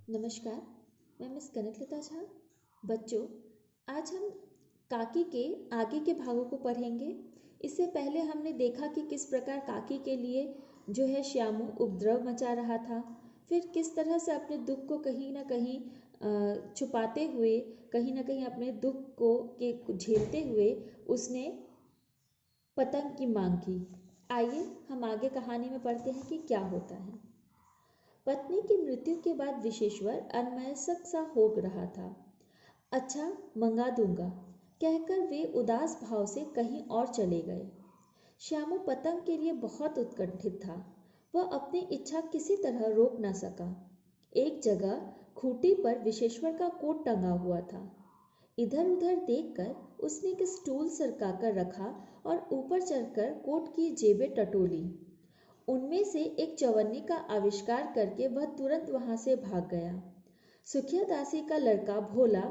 नमस्कार, मैं मिस कनकलता झा। बच्चों, आज हम काकी के आगे के भागों को पढ़ेंगे। इससे पहले हमने देखा कि किस प्रकार काकी के लिए श्यामू उपद्रव मचा रहा था। फिर किस तरह से अपने दुख को कहीं ना कहीं छुपाते हुए, कहीं ना कहीं अपने दुख को के झेलते हुए उसने पतंग की मांग की। आइए हम आगे कहानी में पढ़ते हैं कि क्या होता है। पत्नी की मृत्यु के बाद विशेश्वर अनमयस्क सा हो रहा था। अच्छा, मंगा दूंगा, कहकर वे उदास भाव से कहीं और चले गए। श्यामू पतंग के लिए बहुत उत्कंठित था। वह अपनी इच्छा किसी तरह रोक न सका। एक जगह खूंटी पर विशेश्वर का कोट टंगा हुआ था। इधर उधर देखकर उसने एक स्टूल सरकाकर रखा और ऊपर चढ़कर कोट की जेबें टटोली। उनमें से एक चवन्नी का आविष्कार करके वह तुरंत वहां से भाग गया। सुखिया दासी का लड़का भोला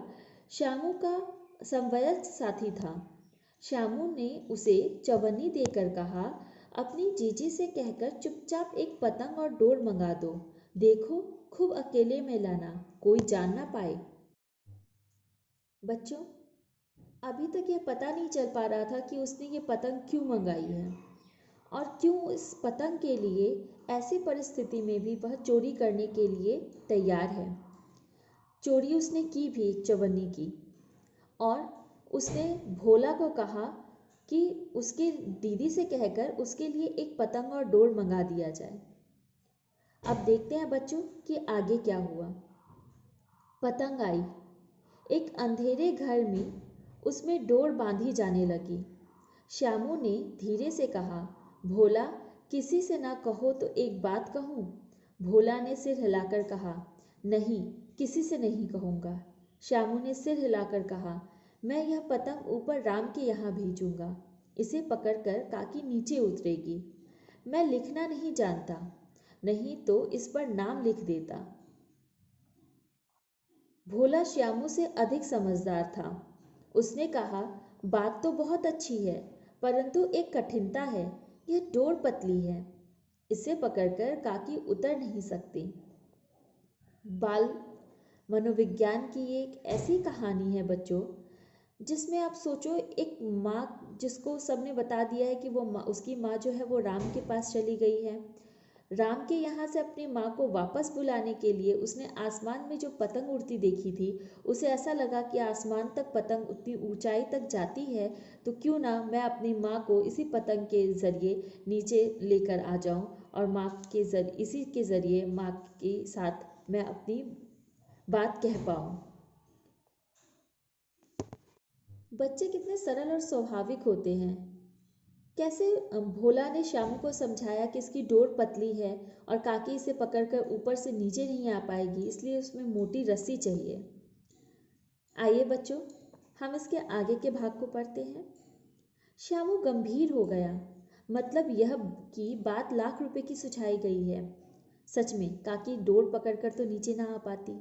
श्यामू का समवयस्क साथी था। श्यामू ने उसे चवन्नी देकर कहा, अपनी जीजी से कहकर चुपचाप एक पतंग और डोर मंगा दो। देखो, खूब अकेले में लाना, कोई जान ना पाए। बच्चों, अभी तक यह पता नहीं चल पा रहा था कि उसने ये पतंग क्यों मंगाई है और क्यों इस पतंग के लिए ऐसी परिस्थिति में भी वह चोरी करने के लिए तैयार है। चोरी उसने की भी एक चवन्नी की, और उसने भोला को कहा कि उसके दीदी से कहकर उसके लिए एक पतंग और डोर मंगा दिया जाए। अब देखते हैं बच्चों कि आगे क्या हुआ। पतंग आई। एक अंधेरे घर में उसमें डोर बांधी जाने लगी। श्यामू ने धीरे से कहा, भोला, किसी से ना कहो तो एक बात कहूँ। भोला ने सिर हिलाकर कहा, नहीं, किसी से नहीं कहूँगा। श्यामू ने सिर हिलाकर कहा, मैं यह पतंग ऊपर राम के यहाँ भेजूंगा। इसे पकड़कर काकी नीचे उतरेगी। मैं लिखना नहीं जानता, नहीं तो इस पर नाम लिख देता। भोला श्यामू से अधिक समझदार था। उसने कहा, बात तो बहुत अच्छी है, परंतु एक कठिनता है। यह डोर पतली है, इसे पकड़कर काकी उतर नहीं सकती। बाल मनोविज्ञान की एक ऐसी कहानी है बच्चों, जिसमें आप सोचो, एक माँ जिसको सबने बता दिया है कि वो माँ, उसकी माँ वो राम के पास चली गई है। राम के यहाँ से अपनी माँ को वापस बुलाने के लिए उसने आसमान में जो पतंग उड़ती देखी थी, उसे ऐसा लगा कि आसमान तक पतंग उतनी ऊंचाई तक जाती है, तो क्यों ना मैं अपनी माँ को इसी पतंग के ज़रिए नीचे लेकर आ जाऊँ और माँ के ज़रिए, इसी के ज़रिए माँ के साथ मैं अपनी बात कह पाऊँ। बच्चे कितने सरल और स्वाभाविक होते हैं। कैसे भोला ने श्यामू को समझाया कि इसकी डोर पतली है और काकी इसे पकड़कर ऊपर से नीचे नहीं आ पाएगी, इसलिए उसमें मोटी रस्सी चाहिए। आइए बच्चों, हम इसके आगे के भाग को पढ़ते हैं। श्यामू गंभीर हो गया। मतलब यह कि बात लाख रुपए की सुझाई गई है। सच में काकी डोर पकड़कर तो नीचे ना आ पाती,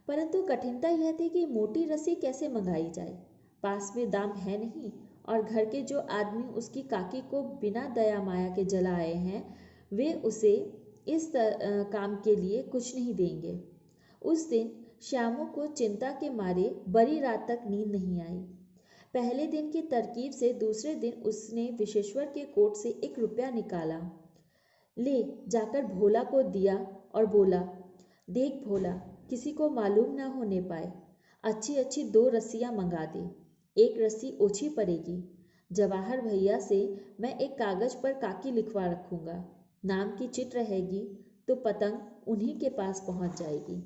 परंतु कठिनता यह थी कि मोटी रस्सी कैसे मंगाई जाए। पास में दाम है नहीं, और घर के जो आदमी उसकी काकी को बिना दया माया के जला आए हैं, वे उसे इस काम के लिए कुछ नहीं देंगे। उस दिन श्यामू को चिंता के मारे बड़ी रात तक नींद नहीं आई। पहले दिन की तरकीब से दूसरे दिन उसने विशेश्वर के कोट से 1 रुपया निकाला, ले जाकर भोला को दिया और बोला, देख भोला, किसी को मालूम ना होने पाए, अच्छी अच्छी 2 रस्सियाँ मंगा दे। एक रस्सी ओछी पड़ेगी। जवाहर भैया से मैं एक कागज पर काकी लिखवा रखूंगा। नाम की चिट रहेगी तो पतंग उन्हीं के पास पहुंच जाएगी।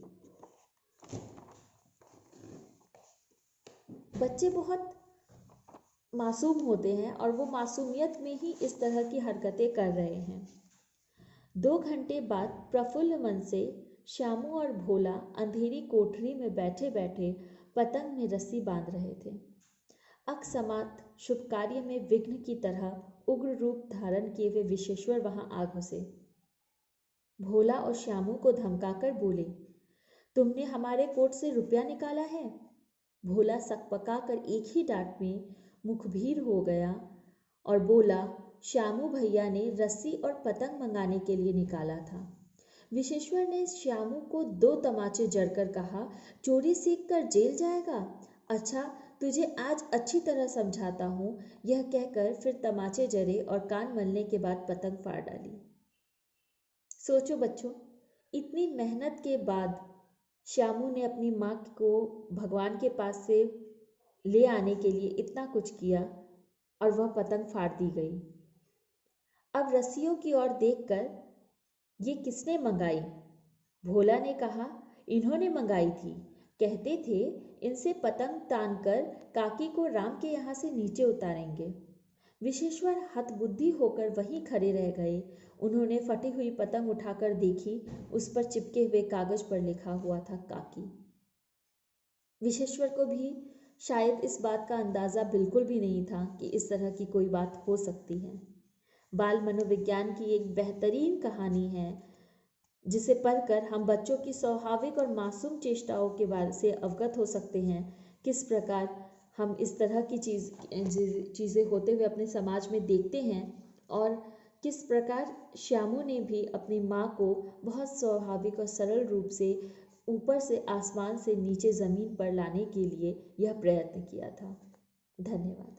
बच्चे बहुत मासूम होते हैं और वो मासूमियत में ही इस तरह की हरकतें कर रहे हैं। 2 घंटे बाद प्रफुल्ल मन से श्यामू और भोला अंधेरी कोठरी में बैठे बैठे पतंग में रस्सी बांध रहे थे। अकस्मात शुभ कार्य में विघ्न की तरह उग्र रूप धारण किए हुए विशेश्वर वहां आ घुसे। भोला और श्यामू को धमकाकर बोले, तुमने हमारे कोट से रुपया निकाला है? भोला सकपका कर एक ही डांट में मुखभीर हो गया और बोला, श्यामू भैया ने रस्सी और पतंग मंगाने के लिए निकाला था। विश्वेश्वर ने श्यामू को 2 तमाचे जड़कर कहा, चोरी सीख कर जेल जाएगा? अच्छा, तुझे आज अच्छी तरह समझाता हूँ। यह कहकर फिर तमाचे जड़े और कान मलने के बाद पतंग फाड़ डाली। सोचो बच्चों, इतनी मेहनत के बाद श्यामू ने अपनी माँ को भगवान के पास से ले आने के लिए इतना कुछ किया और वह पतंग फाड़ दी गई। अब रस्सियों की ओर देखकर, ये किसने मंगाई? भोला ने कहा, इन्होंने मंगाई थी। कहते थे इनसे पतंग तानकर काकी को राम के यहाँ से नीचे उतारेंगे। विश्वेश्वर हतबुद्धि होकर वहीं खड़े रह गए। उन्होंने फटी हुई पतंग उठाकर देखी, उस पर चिपके हुए कागज पर लिखा हुआ था काकी। विश्वेश्वर को भी शायद इस बात का अंदाज़ा बिल्कुल भी नहीं था कि इस तरह की कोई बात हो सकती है। बाल मनोविज्ञान की एक बेहतरीन कहानी है, जिसे पढ़कर हम बच्चों की स्वाभाविक और मासूम चेष्टाओं के बारे से अवगत हो सकते हैं। किस प्रकार हम इस तरह की चीज़ें होते हुए अपने समाज में देखते हैं और किस प्रकार श्यामू ने भी अपनी माँ को बहुत स्वाभाविक और सरल रूप से ऊपर से आसमान से नीचे ज़मीन पर लाने के लिए यह प्रयत्न किया था। धन्यवाद।